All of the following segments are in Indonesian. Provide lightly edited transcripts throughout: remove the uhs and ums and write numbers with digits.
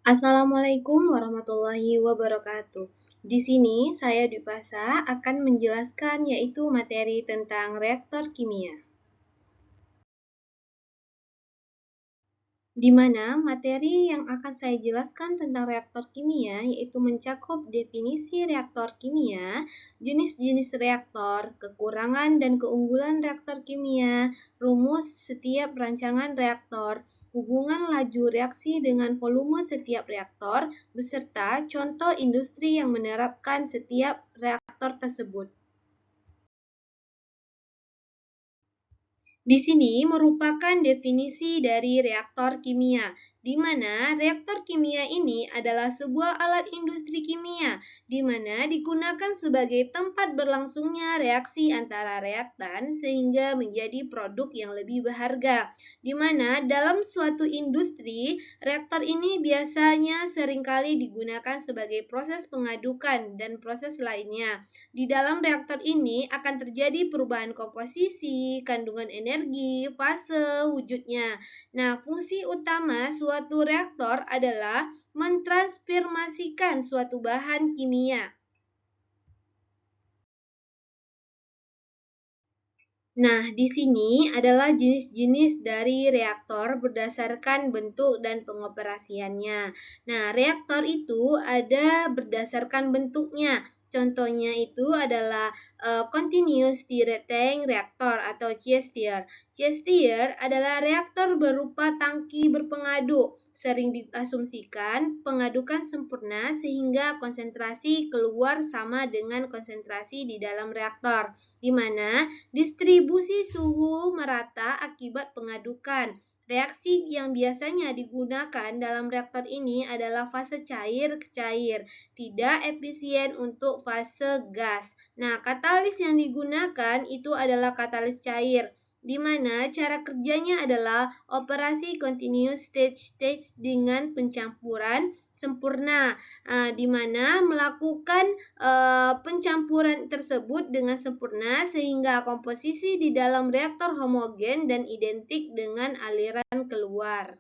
Assalamualaikum warahmatullahi wabarakatuh. Di sini saya Dwipasa akan menjelaskan yaitu materi tentang reaktor kimia. Di mana materi yang akan saya jelaskan tentang reaktor kimia yaitu mencakup definisi reaktor kimia, jenis-jenis reaktor, kekurangan dan keunggulan reaktor kimia, rumus setiap rancangan reaktor, hubungan laju reaksi dengan volume setiap reaktor, beserta contoh industri yang menerapkan setiap reaktor tersebut. Di sini merupakan definisi dari reaktor kimia, di mana reaktor kimia ini adalah sebuah alat industri kimia, di mana digunakan sebagai tempat berlangsungnya reaksi antara reaktan sehingga menjadi produk yang lebih berharga. Di mana dalam suatu industri, reaktor ini biasanya seringkali digunakan sebagai proses pengadukan dan proses lainnya. Di dalam reaktor ini akan terjadi perubahan komposisi, kandungan energi, fase, wujudnya. Nah, fungsi utama suatu reaktor adalah mentransformasikan suatu bahan kimia. Nah, di sini adalah jenis-jenis dari reaktor berdasarkan bentuk dan pengoperasiannya. Nah, reaktor itu ada berdasarkan bentuknya. Contohnya itu adalah Continuous Stirred Tank Reactor atau CSTR. CSTR adalah reaktor berupa tangki berpengadu. Sering diasumsikan pengadukan sempurna sehingga konsentrasi keluar sama dengan konsentrasi di dalam reaktor, di mana distribusi suhu merata akibat pengadukan. Reaksi yang biasanya digunakan dalam reaktor ini adalah fase cair ke cair, tidak efisien untuk fase gas. Nah, katalis yang digunakan itu adalah katalis cair, di mana cara kerjanya adalah operasi continuous stage dengan pencampuran sempurna, di mana melakukan pencampuran tersebut dengan sempurna sehingga komposisi di dalam reaktor homogen dan identik dengan aliran keluar.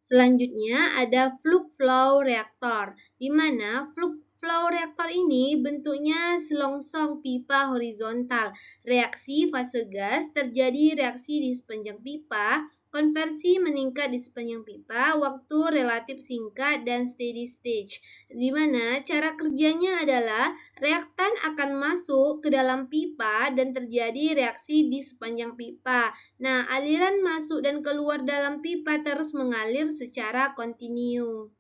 Selanjutnya ada fluid flow reaktor, di mana fluid flow reaktor ini bentuknya selongsong pipa horizontal. Reaksi fase gas terjadi reaksi di sepanjang pipa, konversi meningkat di sepanjang pipa, waktu relatif singkat dan steady stage. Di mana cara kerjanya adalah reaktan akan masuk ke dalam pipa dan terjadi reaksi di sepanjang pipa. Nah, aliran masuk dan keluar dalam pipa terus mengalir secara kontinu.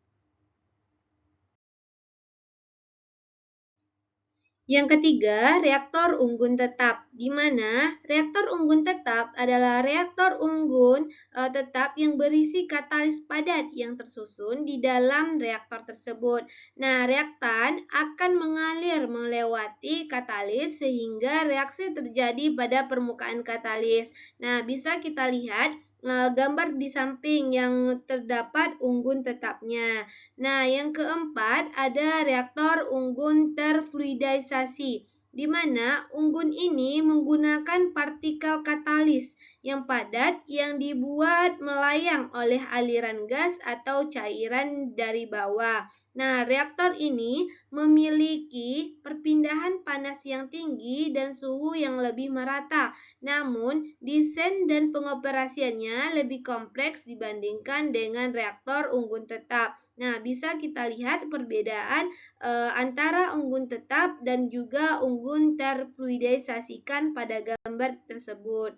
Yang ketiga, reaktor unggun tetap, di mana reaktor unggun tetap adalah reaktor unggun tetap yang berisi katalis padat yang tersusun di dalam reaktor tersebut. Nah, reaktan akan mengalir melewati katalis sehingga reaksi terjadi pada permukaan katalis. Nah, bisa kita lihat gambar di samping yang terdapat unggun tetapnya. Nah, yang keempat ada reaktor unggun terfluidisasi, di mana unggun ini menggunakan partikel katalis yang padat yang dibuat melayang oleh aliran gas atau cairan dari bawah. Nah, reaktor ini memiliki perpindahan panas yang tinggi dan suhu yang lebih merata. Namun, desain dan pengoperasiannya lebih kompleks dibandingkan dengan reaktor unggun tetap. Nah, bisa kita lihat perbedaan antara unggun tetap dan juga unggun terfluidisasikan pada gambar tersebut.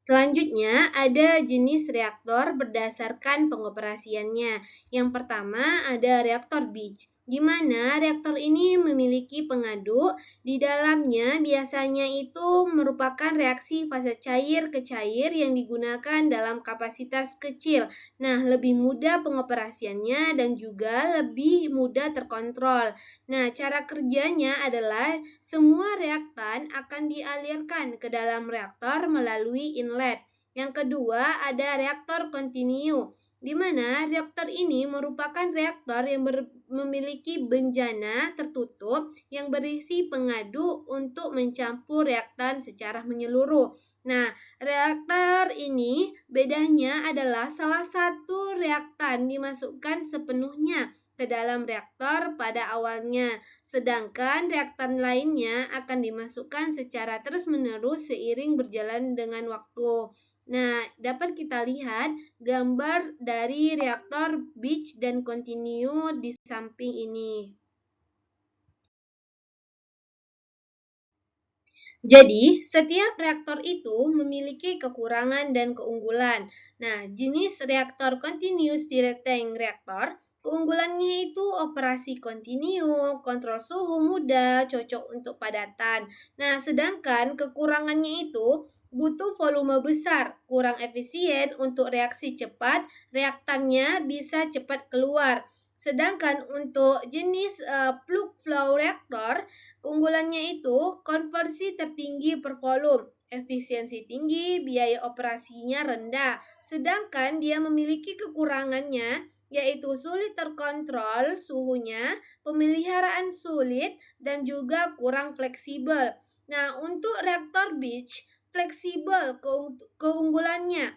Selanjutnya, ada jenis reaktor berdasarkan pengoperasiannya. Yang pertama ada reaktor batch, di mana reaktor ini memiliki pengaduk. Di dalamnya biasanya itu merupakan reaksi fase cair ke cair yang digunakan dalam kapasitas kecil. Nah, lebih mudah pengoperasiannya dan juga lebih mudah terkontrol. Nah, cara kerjanya adalah semua reaktan akan dialirkan ke dalam reaktor melalui inlet. Yang kedua ada reaktor kontinu, di mana reaktor ini merupakan reaktor yang memiliki bejana tertutup yang berisi pengadu untuk mencampur reaktan secara menyeluruh. Nah, reaktor ini bedanya adalah salah satu reaktan dimasukkan sepenuhnya ke dalam reaktor pada awalnya, sedangkan reaktan lainnya akan dimasukkan secara terus-menerus seiring berjalan dengan waktu. Nah, dapat kita lihat gambar dari reaktor batch dan continue di samping ini. Jadi, setiap reaktor itu memiliki kekurangan dan keunggulan. Nah, jenis reaktor continuous stirred-tank reaktor, keunggulannya itu operasi kontinu, kontrol suhu mudah, cocok untuk padatan. Nah, sedangkan kekurangannya itu butuh volume besar, kurang efisien untuk reaksi cepat, reaktannya bisa cepat keluar. Sedangkan untuk jenis plug flow reaktor, keunggulannya itu konversi tertinggi per volume, efisiensi tinggi, biaya operasinya rendah. Sedangkan dia memiliki kekurangannya, yaitu sulit terkontrol suhunya, pemeliharaan sulit, dan juga kurang fleksibel. Nah, untuk reaktor batch, fleksibel keunggulannya,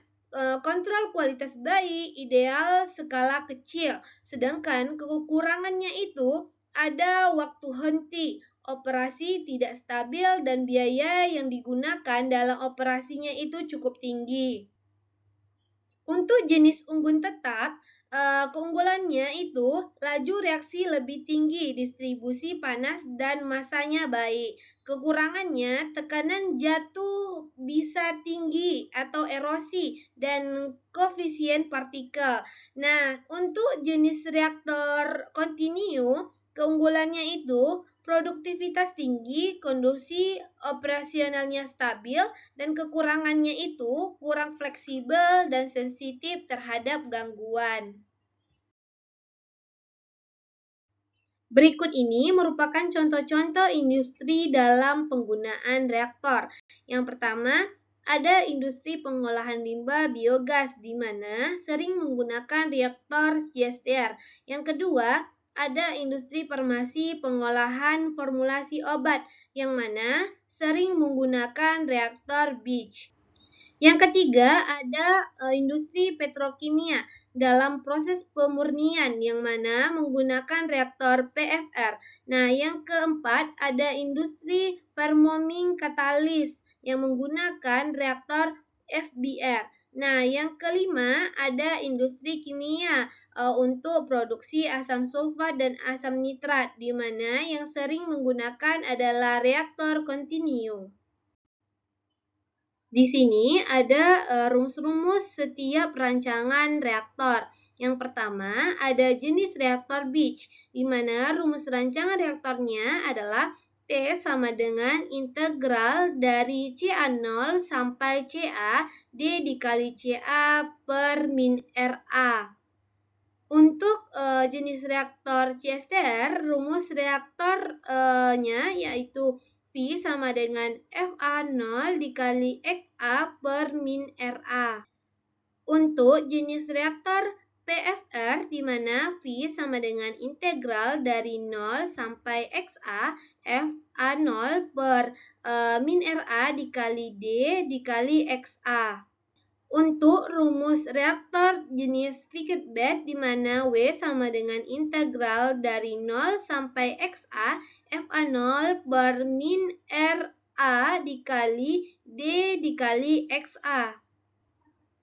kontrol kualitas baik, ideal skala kecil. Sedangkan kekurangannya itu ada waktu henti, operasi tidak stabil, dan biaya yang digunakan dalam operasinya itu cukup tinggi. Untuk jenis unggun tetap, keunggulannya itu laju reaksi lebih tinggi, distribusi panas, dan masanya baik. Kekurangannya, tekanan jatuh bisa tinggi atau erosi, dan koefisien partikel. Nah, untuk jenis reaktor kontinu, keunggulannya itu produktivitas tinggi, kondisi operasionalnya stabil, dan kekurangannya itu kurang fleksibel dan sensitif terhadap gangguan. Berikut ini merupakan contoh-contoh industri dalam penggunaan reaktor. Yang pertama, ada industri pengolahan limbah biogas di mana sering menggunakan reaktor CSTR. Yang kedua, ada industri farmasi pengolahan formulasi obat yang mana sering menggunakan reaktor batch. Yang ketiga, ada industri petrokimia dalam proses pemurnian yang mana menggunakan reaktor PFR. Nah, yang keempat, ada industri forming katalis yang menggunakan reaktor FBR. Nah, yang kelima, ada industri kimia untuk produksi asam sulfat dan asam nitrat, di mana yang sering menggunakan adalah reaktor kontinu. Di sini ada rumus-rumus setiap rancangan reaktor. Yang pertama, ada jenis reaktor batch, di mana rumus rancangan reaktornya adalah T sama dengan integral dari CA0 sampai CA D dikali CA per min RA. Untuk jenis reaktor CSTR, rumus reaktornya yaitu V sama dengan FA0 dikali XA per min RA. Untuk jenis reaktor PFR, di mana V sama dengan integral dari 0 sampai XA FA0 per min RA dikali D dikali XA. Untuk rumus reaktor jenis Fickett bed di mana W sama dengan integral dari 0 sampai XA FA0 per min RA dikali D dikali XA.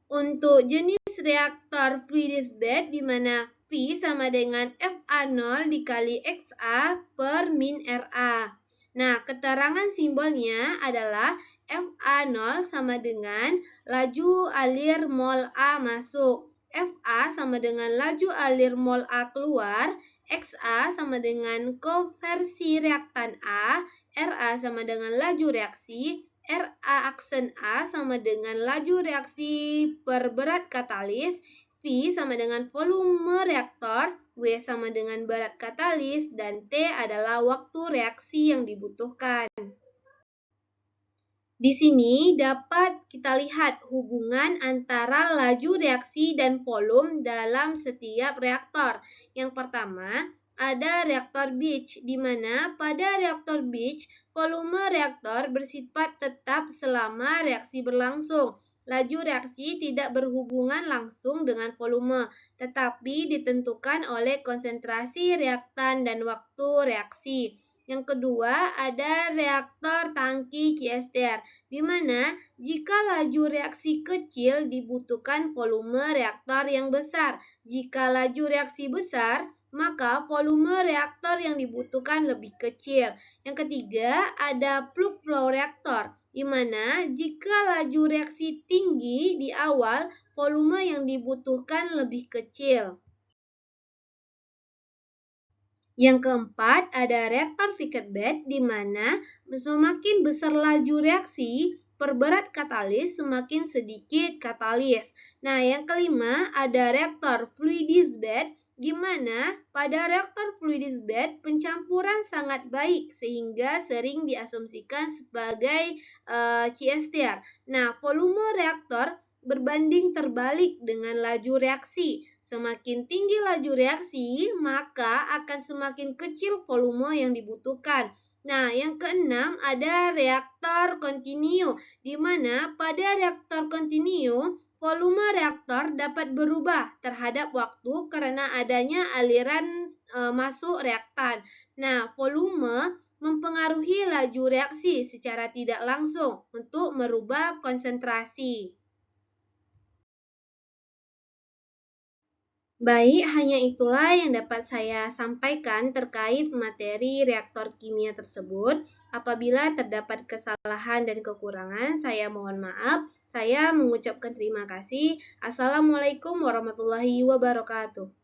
Untuk jenis reaktor Friedrich bed di mana V sama dengan FA0 dikali XA per min RA. Nah, keterangan simbolnya adalah FA0 sama dengan laju alir mol A masuk, FA sama dengan laju alir mol A keluar, XA sama dengan konversi reaktan A, RA sama dengan laju reaksi, RA aksen A sama dengan laju reaksi per berat katalis, V sama dengan volume reaktor, W sama dengan berat katalis, dan T adalah waktu reaksi yang dibutuhkan. Di sini dapat kita lihat hubungan antara laju reaksi dan volume dalam setiap reaktor. Yang pertama, ada reaktor batch, di mana pada reaktor batch, volume reaktor bersifat tetap selama reaksi berlangsung. Laju reaksi tidak berhubungan langsung dengan volume, tetapi ditentukan oleh konsentrasi reaktan dan waktu reaksi. Yang kedua, ada reaktor tangki CSTR, di mana jika laju reaksi kecil dibutuhkan volume reaktor yang besar. Jika laju reaksi besar, maka volume reaktor yang dibutuhkan lebih kecil. Yang ketiga, ada plug flow reaktor, di mana jika laju reaksi tinggi di awal, volume yang dibutuhkan lebih kecil. Yang keempat, ada reaktor Vickers bed, di mana semakin besar laju reaksi, perberat katalis, semakin sedikit katalis. Nah, yang kelima, ada reaktor Fluidis bed, di mana pada reaktor Fluidis bed pencampuran sangat baik sehingga sering diasumsikan sebagai CSTR. Nah, volume reaktor berbanding terbalik dengan laju reaksi. Semakin tinggi laju reaksi, maka akan semakin kecil volume yang dibutuhkan. Nah, yang keenam ada reaktor kontinu, di mana pada reaktor kontinu, volume reaktor dapat berubah terhadap waktu karena adanya aliran masuk reaktan. Nah, volume mempengaruhi laju reaksi secara tidak langsung untuk merubah konsentrasi. Baik, hanya itulah yang dapat saya sampaikan terkait materi reaktor kimia tersebut. Apabila terdapat kesalahan dan kekurangan, saya mohon maaf. Saya mengucapkan terima kasih. Assalamualaikum warahmatullahi wabarakatuh.